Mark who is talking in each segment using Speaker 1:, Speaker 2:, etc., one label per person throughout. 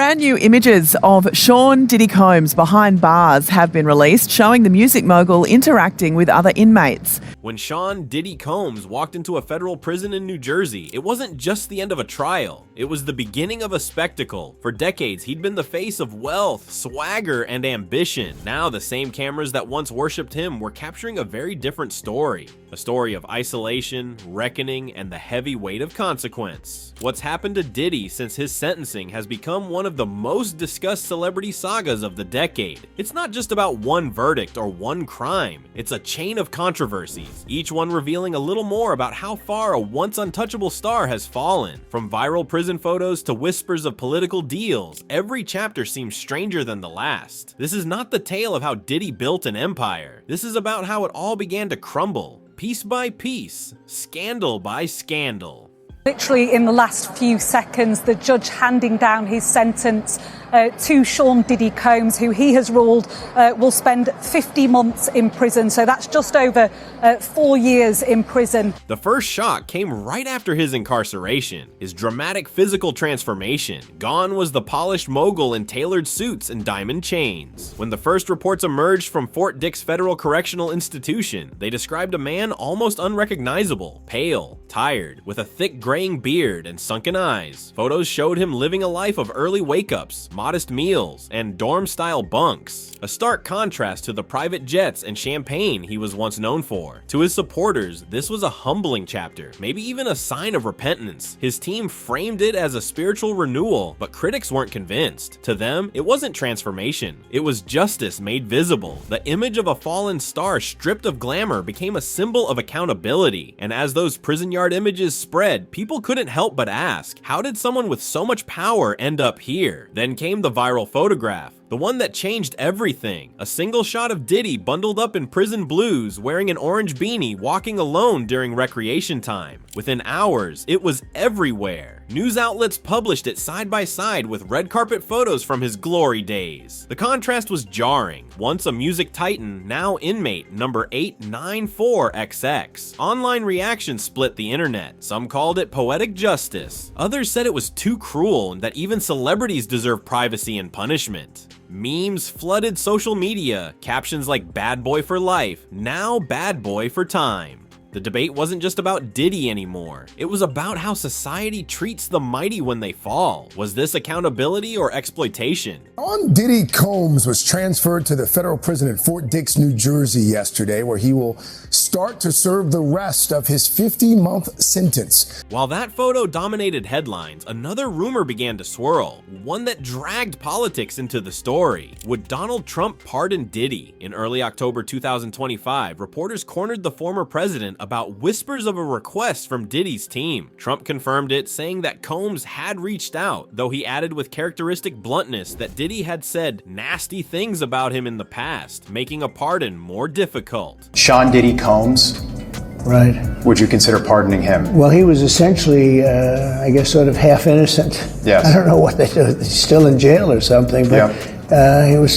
Speaker 1: Brand new images of Sean Diddy Combs behind bars have been released, showing the music mogul interacting with other inmates.
Speaker 2: When Sean Diddy Combs walked into a federal prison in New Jersey, it wasn't just the end of a trial. It was the beginning of a spectacle. For decades, he'd been the face of wealth, swagger, and ambition. Now, the same cameras that once worshipped him were capturing a very different story. A story of isolation, reckoning, and the heavy weight of consequence. What's happened to Diddy since his sentencing has become one of the most discussed celebrity sagas of the decade. It's not just about one verdict or one crime. It's a chain of controversies, each one revealing a little more about how far a once untouchable star has fallen. From viral prison photos to whispers of political deals, every chapter seems stranger than the last. This is not the tale of how Diddy built an empire. This is about how it all began to crumble, piece by piece, scandal by scandal.
Speaker 3: Literally in the last few seconds, the judge handing down his sentence to Sean Diddy Combs, who he has ruled will spend 50 months in prison. So that's just over 4 years in prison.
Speaker 2: The first shock came right after his incarceration, his dramatic physical transformation. Gone was the polished mogul in tailored suits and diamond chains. When the first reports emerged from Fort Dix Federal Correctional Institution, they described a man almost unrecognizable, pale, tired, with a thick graying beard and sunken eyes. Photos showed him living a life of early wake-ups, modest meals, and dorm-style bunks. A stark contrast to the private jets and champagne he was once known for. To his supporters, this was a humbling chapter, maybe even a sign of repentance. His team framed it as a spiritual renewal, but critics weren't convinced. To them, it wasn't transformation. It was justice made visible. The image of a fallen star stripped of glamour became a symbol of accountability. And as those prison yard images spread, people couldn't help but ask, how did someone with so much power end up here? Then came the viral photograph, the one that changed everything. A single shot of Diddy bundled up in prison blues, wearing an orange beanie, walking alone during recreation time. Within hours, it was everywhere. News outlets published it side by side with red carpet photos from his glory days. The contrast was jarring. Once a music titan, now inmate number 894XX. Online reactions split the internet. Some called it poetic justice. Others said it was too cruel and that even celebrities deserve privacy and punishment. Memes flooded social media, captions like "bad boy for life," now "bad boy for time." The debate wasn't just about Diddy anymore. It was about how society treats the mighty when they fall. Was this accountability or exploitation?
Speaker 4: Sean Diddy Combs was transferred to the federal prison in Fort Dix, New Jersey yesterday, where he will start to serve the rest of his 50-month sentence.
Speaker 2: While that photo dominated headlines, another rumor began to swirl, one that dragged politics into the story. Would Donald Trump pardon Diddy? In early October 2025, reporters cornered the former president about whispers of a request from Diddy's team. Trump confirmed it, saying that Combs had reached out, though he added with characteristic bluntness that Diddy had said nasty things about him in the past, making a pardon more difficult.
Speaker 5: Sean Diddy Combs,
Speaker 6: right.
Speaker 5: Would you consider pardoning him?
Speaker 6: Well, he was essentially, I guess, sort of half innocent.
Speaker 5: Yes.
Speaker 6: I don't know what they do. He's still in jail or something, but he was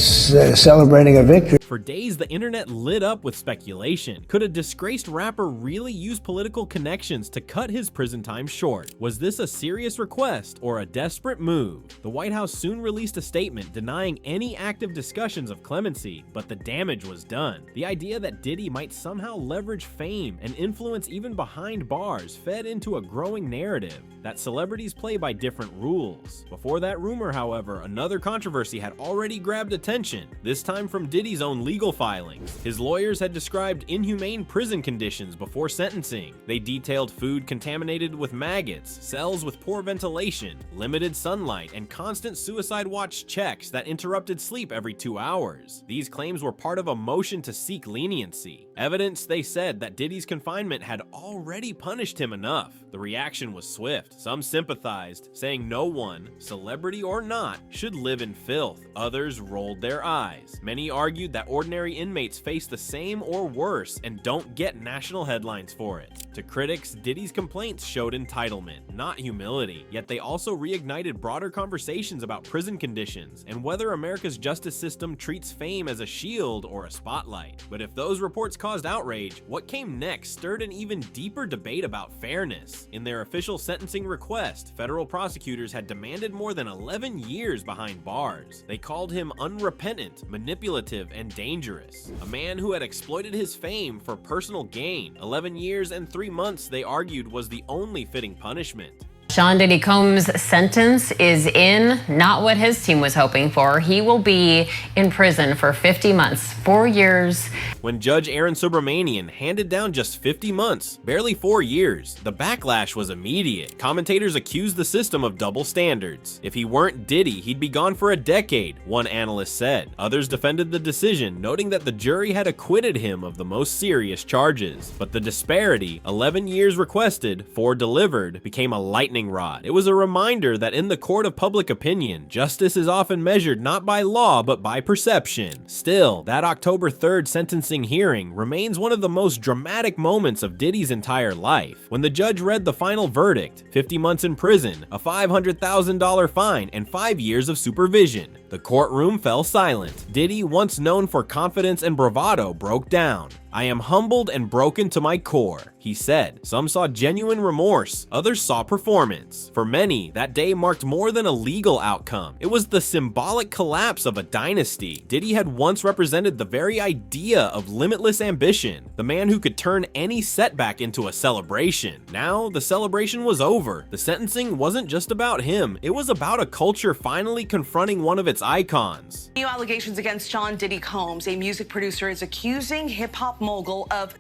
Speaker 6: celebrating a victory.
Speaker 2: For days, the internet lit up with speculation. Could a disgraced rapper really use political connections to cut his prison time short? Was this a serious request or a desperate move? The White House soon released a statement denying any active discussions of clemency, but the damage was done. The idea that Diddy might somehow leverage fame and influence even behind bars fed into a growing narrative that celebrities play by different rules. Before that rumor, however, another controversy had already grabbed attention, this time from Diddy's own legal filings. His lawyers had described inhumane prison conditions before sentencing. They detailed food contaminated with maggots, cells with poor ventilation, limited sunlight, and constant suicide watch checks that interrupted sleep every 2 hours. These claims were part of a motion to seek leniency. Evidence, they said, that Diddy's confinement had already punished him enough. The reaction was swift. Some sympathized, saying no one, celebrity or not, should live in filth. Others rolled their eyes. Many argued that ordinary inmates face the same or worse and don't get national headlines for it. To critics, Diddy's complaints showed entitlement, not humility, yet they also reignited broader conversations about prison conditions and whether America's justice system treats fame as a shield or a spotlight. But if those reports caused outrage, what came next stirred an even deeper debate about fairness. In their official sentencing request, federal prosecutors had demanded more than 11 years behind bars. They called him unrepentant, manipulative, and dangerous. A man who had exploited his fame for personal gain. 11 years and 3 months, they argued, was the only fitting punishment.
Speaker 7: Sean Diddy Combs' sentence is in, not what his team was hoping for. He will be in prison for 50 months, 4 years.
Speaker 2: When Judge Aaron Subramanian handed down just 50 months, barely 4 years, the backlash was immediate. Commentators accused the system of double standards. If he weren't Diddy, he'd be gone for a decade, one analyst said. Others defended the decision, noting that the jury had acquitted him of the most serious charges. But the disparity, 11 years requested, 4 delivered, became a lightning rod. It was a reminder that in the court of public opinion, justice is often measured not by law but by perception. Still, that October 3rd sentencing hearing remains one of the most dramatic moments of Diddy's entire life. When the judge read the final verdict, 50 months in prison, a $500,000 fine, and 5 years of supervision, the courtroom fell silent. Diddy, once known for confidence and bravado, broke down. "I am humbled and broken to my core," he said. Some saw genuine remorse, others saw performance. For many, that day marked more than a legal outcome. It was the symbolic collapse of a dynasty. Diddy had once represented the very idea of limitless ambition, the man who could turn any setback into a celebration. Now, the celebration was over. The sentencing wasn't just about him, it was about a culture finally confronting one of its icons.
Speaker 8: New allegations against Sean Diddy Combs. A music producer is accusing hip-hop mogul of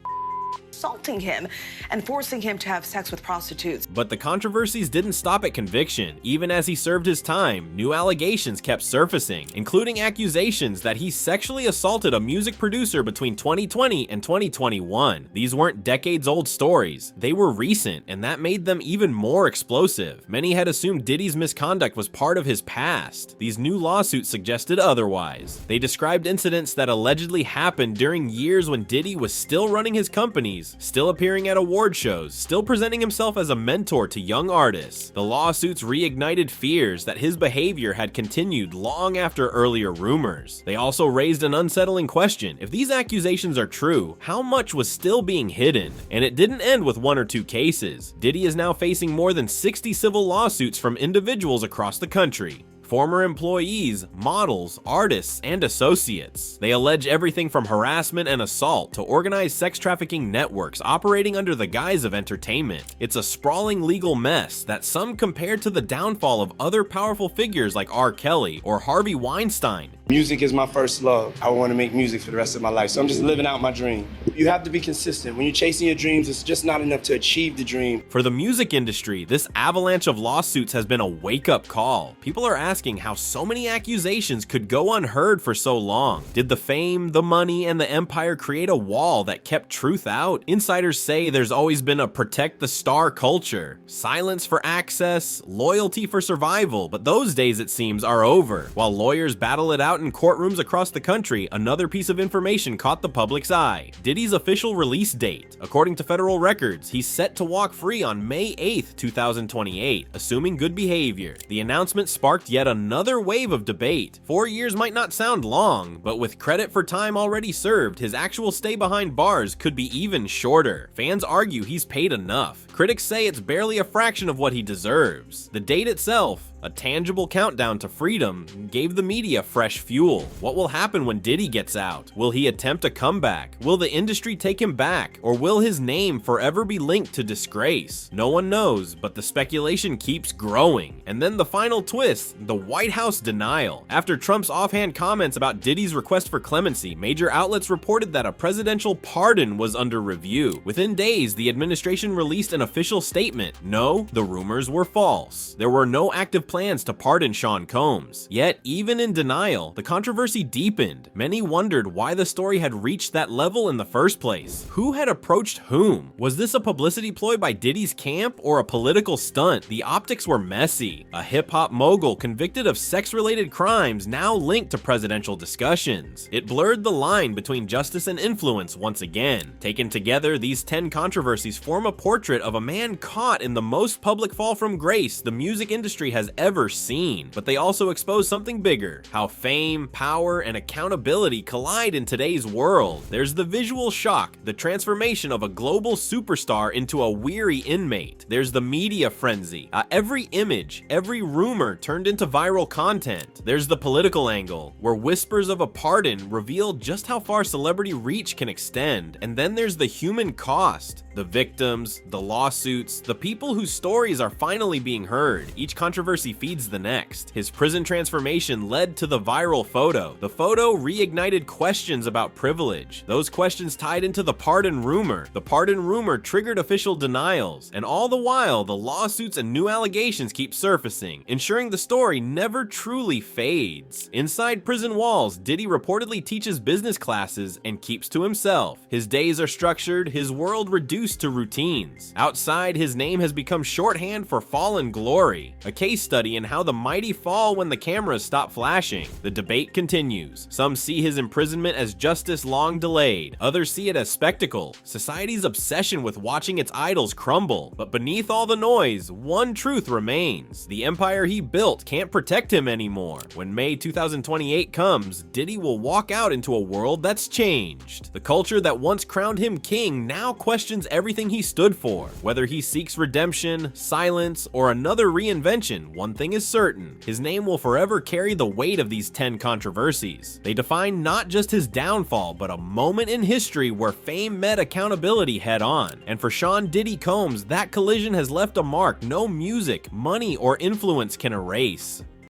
Speaker 8: assaulting him and forcing him to have sex with prostitutes.
Speaker 2: But the controversies didn't stop at conviction. Even as he served his time, new allegations kept surfacing, including accusations that he sexually assaulted a music producer between 2020 and 2021. These weren't decades-old stories. They were recent, and that made them even more explosive. Many had assumed Diddy's misconduct was part of his past. These new lawsuits suggested otherwise. They described incidents that allegedly happened during years when Diddy was still running his companies, still appearing at award shows, still presenting himself as a mentor to young artists. The lawsuits reignited fears that his behavior had continued long after earlier rumors. They also raised an unsettling question. If these accusations are true, how much was still being hidden? And it didn't end with 1 or 2 cases. Diddy is now facing more than 60 civil lawsuits from individuals across the country. Former employees, models, artists, and associates. They allege everything from harassment and assault to organized sex trafficking networks operating under the guise of entertainment. It's a sprawling legal mess that some compare to the downfall of other powerful figures like R. Kelly or Harvey Weinstein.
Speaker 9: Music is my first love. I want to make music for the rest of my life, so I'm just living out my dream. You have to be consistent. When you're chasing your dreams, it's just not enough to achieve the dream.
Speaker 2: For the music industry, this avalanche of lawsuits has been a wake-up call. People are asking how so many accusations could go unheard for so long. Did the fame, the money, and the empire create a wall that kept truth out? Insiders say there's always been a protect the star culture. Silence for access, loyalty for survival, but those days, it seems, are over. While lawyers battle it out in courtrooms across the country, another piece of information caught the public's eye. Diddy's official release date. According to federal records, he's set to walk free on May 8th, 2028, assuming good behavior. The announcement sparked yet another wave of debate. 4 years might not sound long, but with credit for time already served, his actual stay behind bars could be even shorter. Fans argue he's paid enough. Critics say it's barely a fraction of what he deserves. The date itself, a tangible countdown to freedom, gave the media fresh fuel. What will happen when Diddy gets out? Will he attempt a comeback? Will the industry take him back? Or will his name forever be linked to disgrace? No one knows, but the speculation keeps growing. And then the final twist, the White House denial. After Trump's offhand comments about Diddy's request for clemency, major outlets reported that a presidential pardon was under review. Within days, the administration released an official statement. No, the rumors were false. There were no active plans to pardon Sean Combs. Yet, even in denial, the controversy deepened. Many wondered why the story had reached that level in the first place. Who had approached whom? Was this a publicity ploy by Diddy's camp or a political stunt? The optics were messy. A hip-hop mogul convicted of sex-related crimes now linked to presidential discussions. It blurred the line between justice and influence once again. Taken together, these 10 controversies form a portrait of a man caught in the most public fall from grace the music industry has ever seen. But they also expose something bigger: how fame, power, and accountability collide in today's world. There's the visual shock, the transformation of a global superstar into a weary inmate. There's the media frenzy, every image, every rumor turned into viral content. There's the political angle, where whispers of a pardon reveal just how far celebrity reach can extend. And then there's the human cost, the victims, the lawsuits, the people whose stories are finally being heard. Each controversy feeds the next. His prison transformation led to the viral photo. The photo reignited questions about privilege. Those questions tied into the pardon rumor. The pardon rumor triggered official denials. And all the while, the lawsuits and new allegations keep surfacing, ensuring the story never truly fades. Inside prison walls, Diddy reportedly teaches business classes and keeps to himself. His days are structured, his world reduced to routines. Outside, his name has become shorthand for fallen glory, a case study in how the mighty fall when the cameras stop flashing. The debate continues. Some see his imprisonment as justice long delayed. Others see it as spectacle, society's obsession with watching its idols crumble. But beneath all the noise, one truth remains: the empire he built can't protect him anymore. When May 2028 comes, Diddy will walk out into a world that's changed. The culture that once crowned him king now questions everything he stood for. Whether he seeks redemption, silence, or another reinvention, one thing is certain: his name will forever carry the weight of these 10 controversies. They define not just his downfall, but a moment in history where fame met accountability head on. And for Sean Diddy Combs, that collision has left a mark no music, money, or influence can erase.